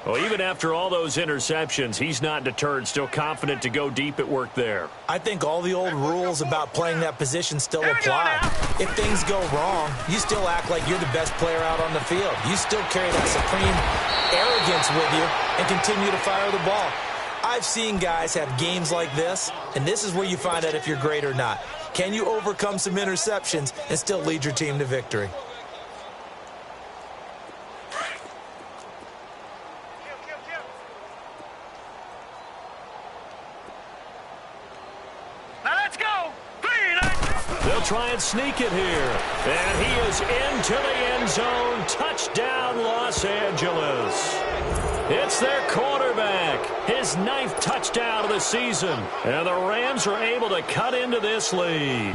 S1: Well, even after all those interceptions, he's not deterred, still confident to go deep at work there.
S2: I think all the old rules about playing that position still apply. If things go wrong, you still act like you're the best player out on the field. You still carry that supreme arrogance with you and continue to fire the ball. I've seen guys have games like this, and this is where you find out if you're great or not. Can you overcome some interceptions and still lead your team to victory?
S3: Now let's go.
S1: They'll try and sneak it here. And he is into the end zone. Touchdown, Los Angeles. It's their quarterback, his 9th touchdown of the season. And the Rams are able to cut into this lead.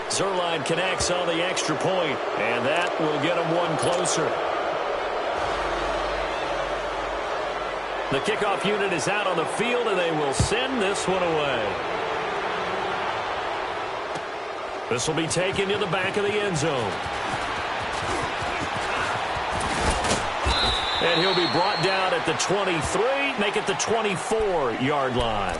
S1: Zerline connects on the extra point, and that will get them one closer. The kickoff unit is out on the field, and they will send this one away. This will be taken to the back of the end zone. And he'll be brought down at the 23, make it the 24-yard line.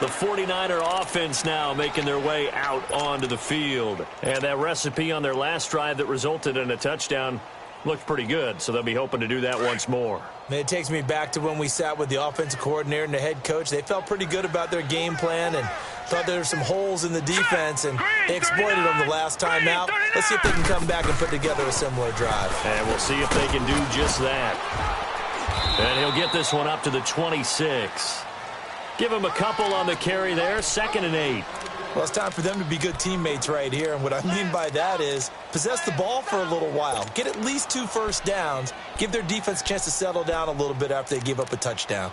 S1: The 49er offense now making their way out onto the field. And that recipe on their last drive that resulted in a touchdown looked pretty good, so they'll be hoping to do that once more.
S2: It takes me back to when we sat with the offensive coordinator and the head coach. They felt pretty good about their game plan and thought there were some holes in the defense, and they exploited them the last time out. Let's see if they can come back and put together a similar drive.
S1: And we'll see if they can do just that. And he'll get this one up to the 26. Give him a couple on the carry there, 2nd and 8.
S2: Well, it's time for them to be good teammates right here, and what I mean by that is possess the ball for a little while. Get at least 2 first downs. Give their defense a chance to settle down a little bit after they give up a touchdown.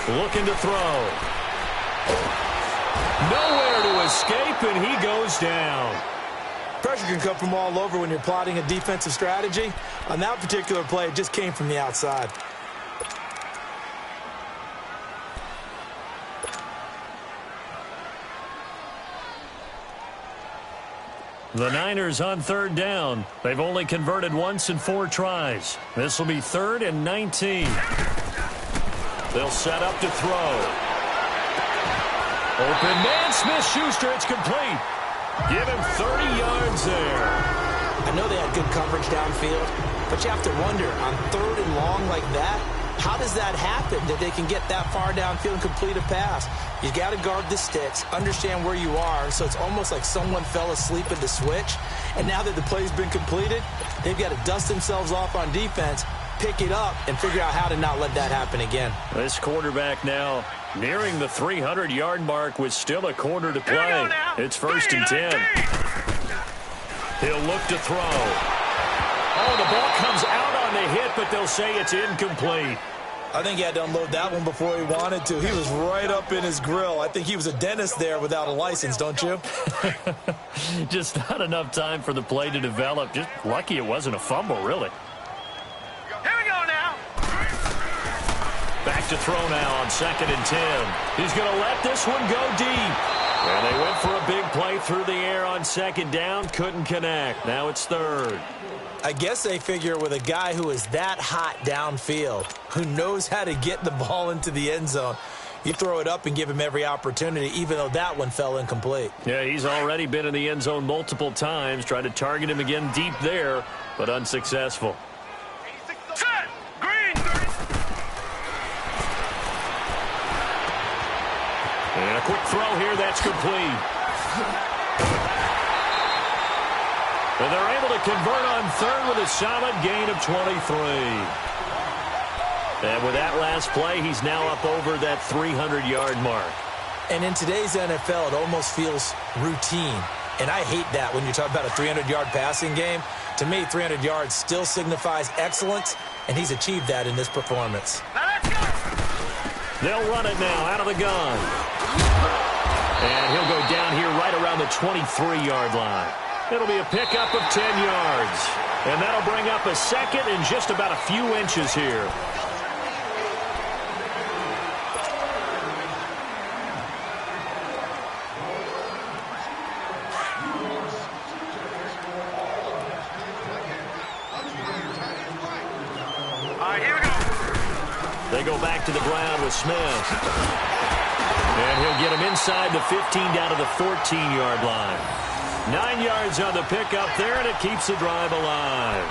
S1: Looking to throw. Nowhere to escape, and he goes down.
S2: Pressure can come from all over when you're plotting a defensive strategy. On that particular play, it just came from the outside.
S1: The Niners on 3rd down. They've only converted once in 4 tries. This will be 3rd and 19. They'll set up to throw. Open man, Smith-Schuster, it's complete. Give him 30 yards there.
S2: I know they had good coverage downfield, but you have to wonder, on 3rd and long like that, How does that happen that they can get that far downfield and complete a pass? You got to guard the sticks, understand where you are, so it's almost like someone fell asleep at the switch, and now that the play's been completed, they've got to dust themselves off on defense, pick it up, and figure out how to not let that happen again.
S1: This quarterback now nearing the 300-yard mark with still a quarter to play. It's 1st and 10. He'll look to throw. Oh, the ball comes out on the hit, but they'll say it's incomplete.
S2: I think he had to unload that one before he wanted to. He was right up in his grill. I think he was a dentist there without a license, don't you?
S1: Just not enough time for the play to develop. Just lucky it wasn't a fumble, really.
S3: Here we go now.
S1: Back to throw now on 2nd and 10. He's going to let this one go deep. And they went for a big play through the air on 2nd down. Couldn't connect. Now it's 3rd.
S2: I guess they figure with a guy who is that hot downfield, who knows how to get the ball into the end zone, you throw it up and give him every opportunity, even though that one fell incomplete.
S1: Yeah, he's already been in the end zone multiple times. Tried to target him again deep there, but unsuccessful.
S3: Set. Green.
S1: And a quick throw here, that's complete. And they're able to convert on 3rd with a solid gain of 23. And with that last play, he's now up over that 300-yard mark.
S2: And in today's NFL, it almost feels routine. And I hate that when you talk about a 300-yard passing game. To me, 300 yards still signifies excellence, and he's achieved that in this performance.
S3: Now let's go.
S1: They'll run it now out of the gun. And he'll go down here right around the 23-yard line. It'll be a pickup of 10 yards. And that'll bring up a 2nd and just about a few inches here.
S3: All right, here we go.
S1: They go back to the ground with Smith. And he'll get him inside the 15 down to the 14-yard line. 9 yards on the pickup there, and it keeps the drive alive.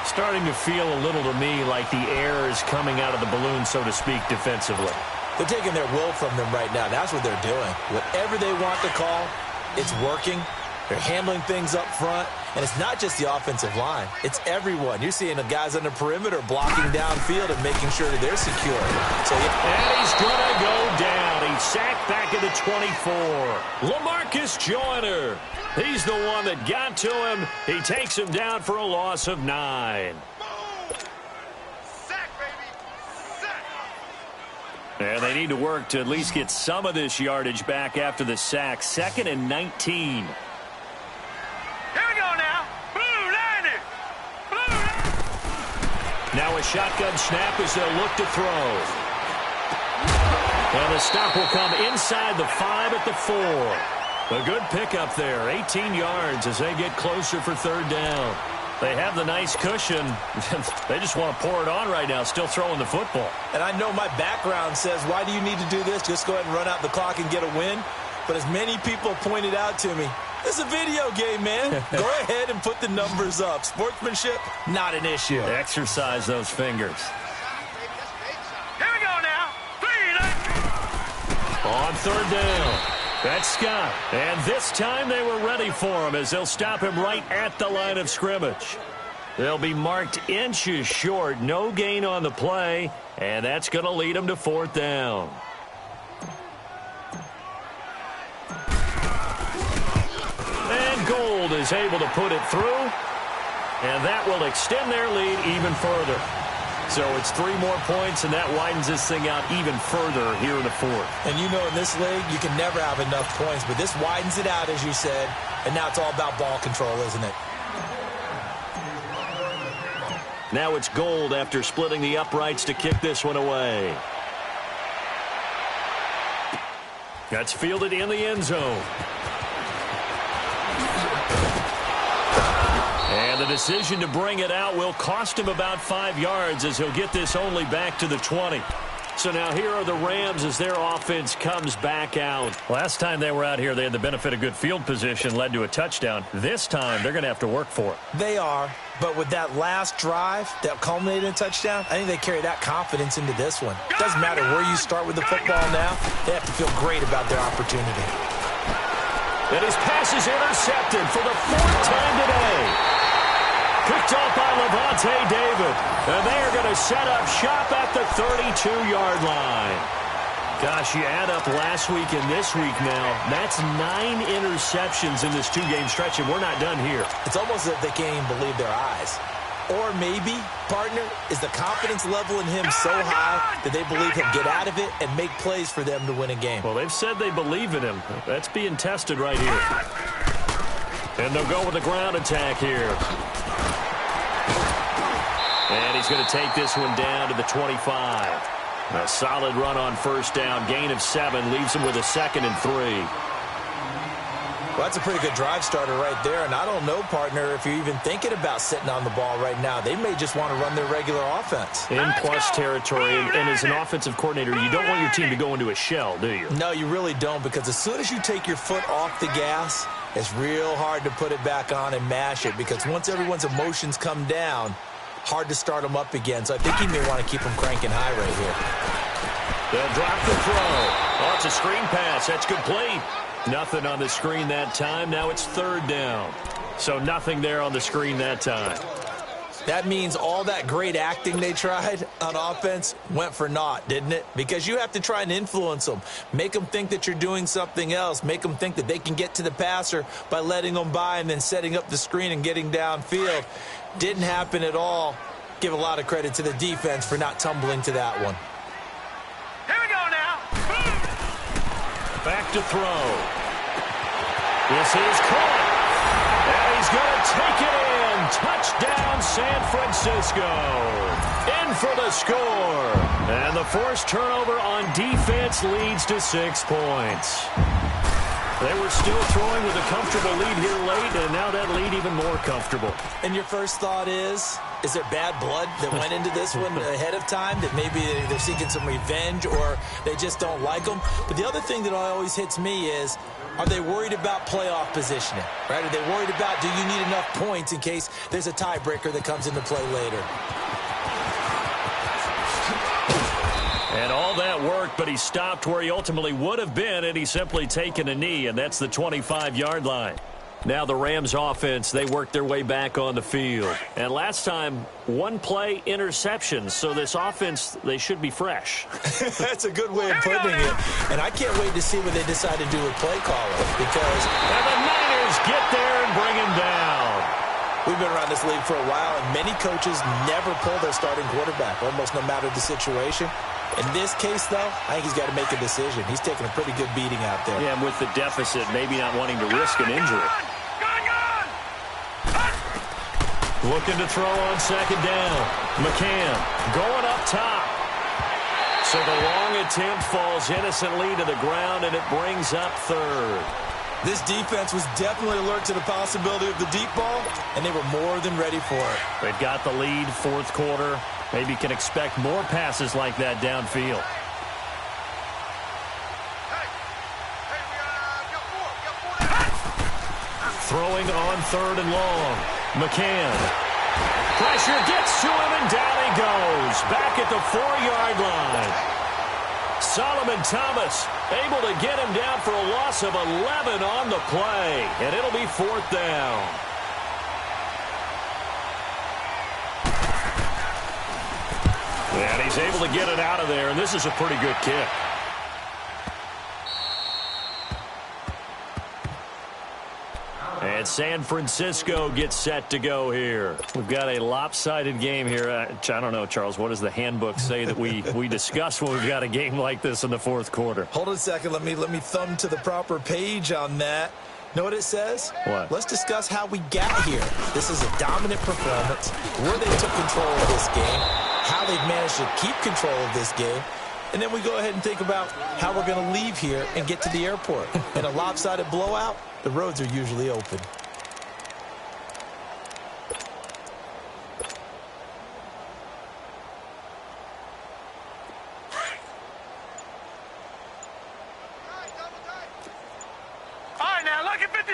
S1: Starting to feel a little to me like the air is coming out of the balloon, so to speak, defensively.
S2: They're taking their will from them right now. That's what they're doing. Whatever they want to call, it's working. They're handling things up front. And it's not just the offensive line. It's everyone. You're seeing the guys on the perimeter blocking downfield and making sure that they're secure.
S1: And he's going to go down. He's sacked back at the 24. LaMarcus Joyner. He's the one that got to him. He takes him down for a loss of 9.
S3: Sack, baby. Sack.
S1: And they need to work to at least get some of this yardage back after the sack. 2nd and 19.
S3: Here we go now. Blue Niners. Blue.
S1: Now a shotgun snap as they'll look to throw. And the stop will come inside the 5 at the 4. A good pickup there, 18 yards as they get closer for 3rd down. They have the nice cushion. They just want to pour it on right now, still throwing the football.
S2: And I know my background says, why do you need to do this? Just go ahead and run out the clock and get a win. But as many people pointed out to me, this is a video game, man. Go ahead and put the numbers up. Sportsmanship, not an issue.
S1: Exercise those fingers.
S3: Here we go now. 3
S1: On 3rd down. That's Scott. And this time they were ready for him as they'll stop him right at the line of scrimmage. They'll be marked inches short. No gain on the play. And that's going to lead them to 4th down. And Gold is able to put it through. And that will extend their lead even further. So it's 3 more points, and that widens this thing out even further here in the 4th.
S2: And you know in this league, you can never have enough points, but this widens it out, as you said, and now it's all about ball control, isn't it?
S1: Now it's Gold after splitting the uprights to kick this one away. That's fielded in the end zone. And the decision to bring it out will cost him about 5 yards as he'll get this only back to the 20. So now here are the Rams as their offense comes back out. Last time they were out here, they had the benefit of good field position, led to a touchdown. This time, they're going to have to work for it.
S2: They are, but with that last drive that culminated in a touchdown, I think they carry that confidence into this one. Doesn't matter where you start with the football now, they have to feel great about their opportunity.
S1: And his pass is intercepted for the 4th time today. Picked off by Levante David. And they are going to set up shop at the 32-yard line. Gosh, you add up last week and this week now. That's 9 interceptions in this 2-game stretch, and we're not done here.
S2: It's almost as if they can't even believe their eyes. Or maybe, partner, is the confidence level in him so high that they believe he'll get out of it and make plays for them to win a game.
S1: Well, they've said they believe in him. That's being tested right here. And they'll go with the ground attack here. And he's going to take this one down to the 25. A solid run on first down. Gain of 7 leaves him with a 2nd and 3.
S2: Well, that's a pretty good drive starter right there. And I don't know, partner, if you're even thinking about sitting on the ball right now. They may just want to run their regular offense.
S1: In plus territory. And as an offensive coordinator, you don't want your team to go into a shell, do you?
S2: No, you really don't, because as soon as you take your foot off the gas, it's real hard to put it back on and mash it, because once everyone's emotions come down, hard to start them up again. So I think he may want to keep them cranking high right here.
S1: They'll drop the throw. Oh, it's a screen pass. That's complete. Nothing on the screen that time. Now it's 3rd down. So nothing there on the screen that time.
S2: That means all that great acting they tried on offense went for naught, didn't it? Because you have to try and influence them. Make them think that you're doing something else. Make them think that they can get to the passer by letting them by and then setting up the screen and getting downfield. Didn't happen at all. Give a lot of credit to the defense for not tumbling to that one.
S3: Here we go now.
S1: Back to throw. This is caught. And he's going to take it in. Touchdown, San Francisco. In for the score. And the forced turnover on defense leads to 6 points. They were still throwing with a comfortable lead here late, and now that lead even more comfortable.
S2: And your first thought is there bad blood that went into this one ahead of time, that maybe they're seeking some revenge or they just don't like them? But the other thing that always hits me is, are they worried about playoff positioning? Right? Are they worried about, do you need enough points in case there's a tiebreaker that comes into play later?
S1: And all that worked, but he stopped where he ultimately would have been, and he's simply taken a knee, and that's the 25-yard line. Now the Rams offense, they worked their way back on the field. And last time, 1-play interceptions, so this offense, they should be fresh.
S2: That's a good way of putting it. And I can't wait to see what they decide to do with play calling, because...
S1: And the Niners get there and bring him down.
S2: We've been around this league for a while, and many coaches never pull their starting quarterback, almost no matter the situation. In this case, though, I think he's got to make a decision. He's taking a pretty good beating out there.
S1: Yeah, and with the deficit, maybe not wanting to risk an injury. Looking to throw on 2nd down. McCann going up top. So the long attempt falls innocently to the ground, and it brings up 3rd.
S2: This defense was definitely alert to the possibility of the deep ball, and they were more than ready for it.
S1: They've got the lead, 4th quarter. Maybe can expect more passes like that downfield. Throwing on 3rd and long. McCann. Pressure gets to him, and down he goes. Back at the 4-yard line. Solomon Thomas able to get him down for a loss of 11 on the play. And it'll be 4th down. And he's able to get it out of there, and this is a pretty good kick. And San Francisco gets set to go here. We've got a lopsided game here. I don't know, Charles, what does the handbook say that we discuss when we've got a game like this in the 4th quarter?
S2: Hold on a second. Let me thumb to the proper page on that. Know what it says?
S1: What?
S2: Let's discuss how we got here. This is a dominant performance, where they took control of this game, how they've managed to keep control of this game, and then we go ahead and think about how we're going to leave here and get to the airport. In a lopsided blowout, the roads are usually open.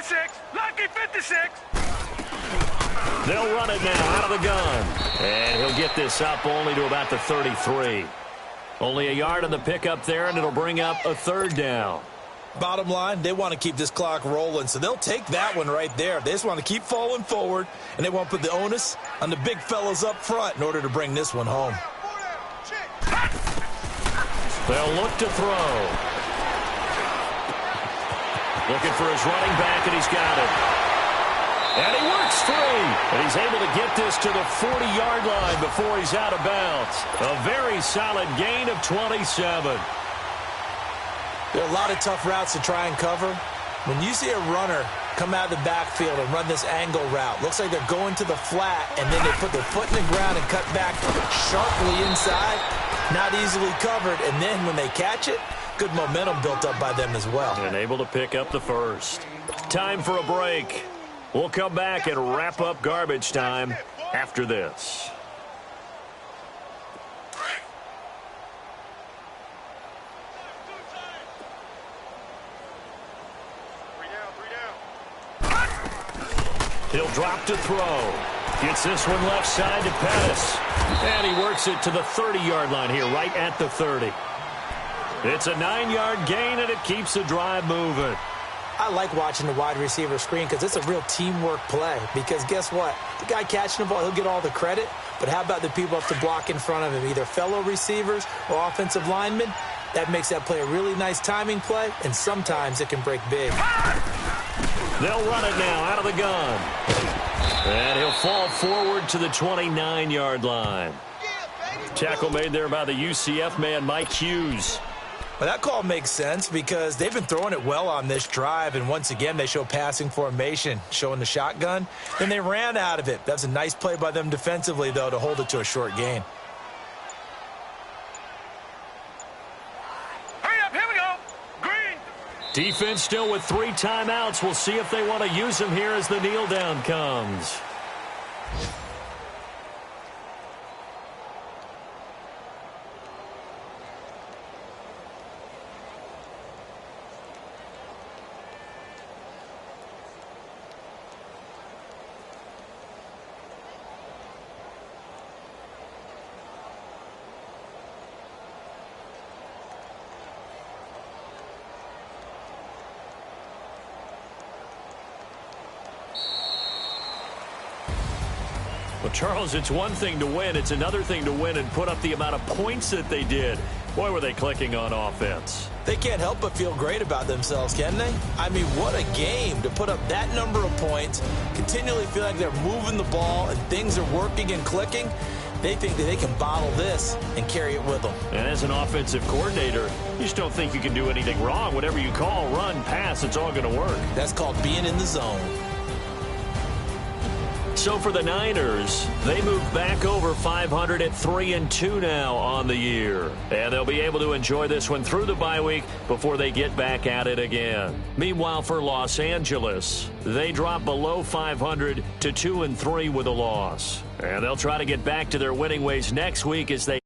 S3: 56. Lucky 56.
S1: They'll run it now out of the gun. And he'll get this up only to about the 33. Only a yard on the pickup there, and it'll bring up a third down.
S2: Bottom line, they want to keep this clock rolling, so they'll take that one right there. They just want to keep falling forward, and they want to put the onus on the big fellas up front in order to bring this one home.
S1: They'll look to throw. Looking for his running back, and he's got it. And he works free. And he's able to get this to the 40-yard line before he's out of bounds. A very solid gain of 27.
S2: There are a lot of tough routes to try and cover. When you see a runner come out of the backfield and run this angle route, looks like they're going to the flat, and then they put their foot in the ground and cut back sharply inside. Not easily covered, and then when they catch it, good momentum built up by them as well.
S1: And able to pick up the first. Time for a break. We'll come back and wrap up garbage time after this. He'll drop to throw. Gets this one left side to Pettis. And he works it to the 30-yard line here, right at the 30. It's a 9-yard gain, and it keeps the drive moving.
S2: I like watching the wide receiver screen because it's a real teamwork play. Because guess what? The guy catching the ball, he'll get all the credit. But how about the people up to block in front of him, either fellow receivers or offensive linemen? That makes that play a really nice timing play, and sometimes it can break big.
S1: They'll run it now out of the gun. And he'll fall forward to the 29-yard line. Tackle made there by the UCF man, Mike Hughes.
S2: Well, that call makes sense because they've been throwing it well on this drive, and once again, they show passing formation, showing the shotgun. Then they ran out of it. That's a nice play by them defensively, though, to hold it to a short gain.
S3: Hurry up, here we go. Green.
S1: Defense still with 3 timeouts. We'll see if they want to use them here as the kneel down comes. Well, Charles, it's one thing to win. It's another thing to win and put up the amount of points that they did. Boy, were they clicking on offense.
S2: They can't help but feel great about themselves, can they? I mean, what a game to put up that number of points, continually feel like they're moving the ball and things are working and clicking. They think that they can bottle this and carry it with them.
S1: And as an offensive coordinator, you just don't think you can do anything wrong. Whatever you call, run, pass, it's all going to work.
S2: That's called being in the zone.
S1: So for the Niners, they move back over 500 at 3-2 now on the year. And they'll be able to enjoy this one through the bye week before they get back at it again. Meanwhile, for Los Angeles, they drop below 500 to 2-3 with a loss. And they'll try to get back to their winning ways next week as they